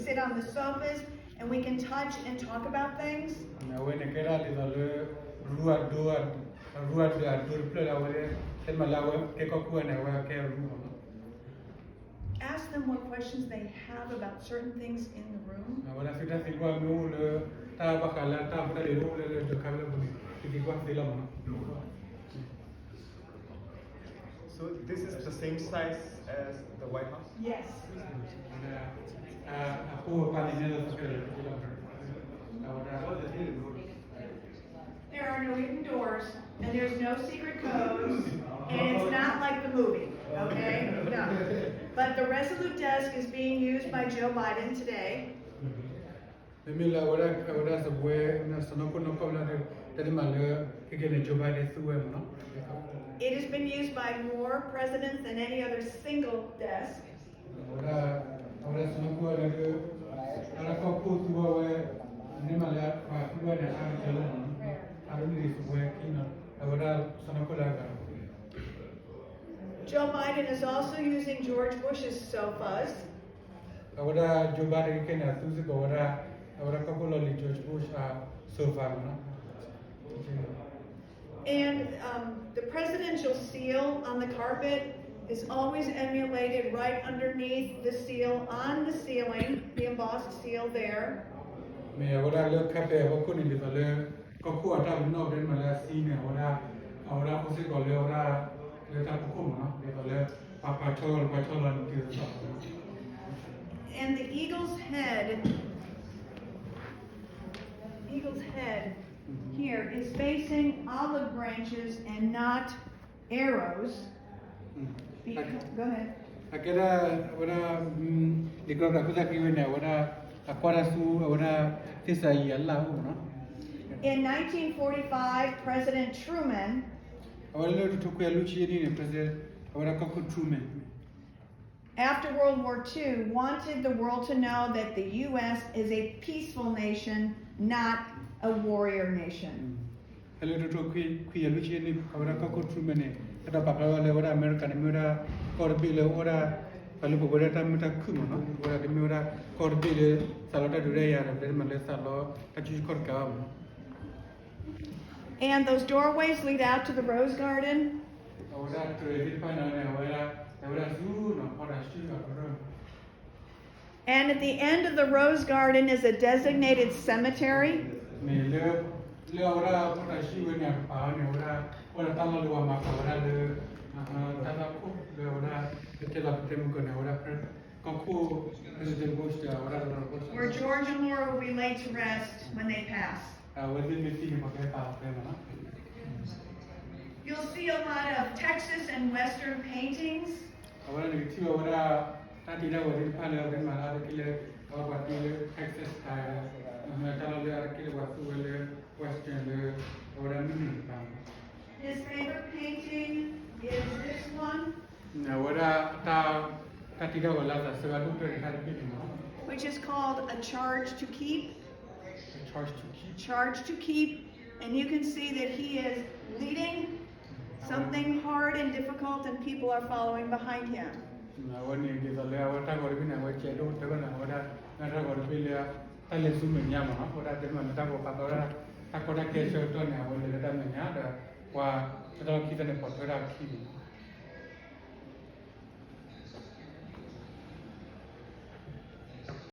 sit on the sofas and we can touch and talk about things. Ask them what questions they have about certain things in the room. So this is the same size as the White House? Yes. There are no hidden doors, and there's no secret codes, and it's not like the movie, okay? No. But the Resolute desk is being used by Joe Biden today. It has been used by more presidents than any other single desk. Joe Biden is also using George Bush's sofas. And the presidential seal on the carpet is always emulated right underneath the seal on the ceiling, the embossed seal there. And the eagle's head here is facing olive branches and not arrows. Go ahead. In 1945, President Truman after World War II wanted the world to know that the U.S. is a peaceful nation, not a warrior nation. And those doorways lead out to the Rose Garden. And at the end of the Rose Garden is a designated cemetery. Where George and Laura will be laid to rest when they pass. You'll see a lot of Texas and Western paintings. His favorite painting is this one, which is called A Charge to Keep. Charge to Keep. And you can see that he is leading something hard and difficult, and people are following behind him.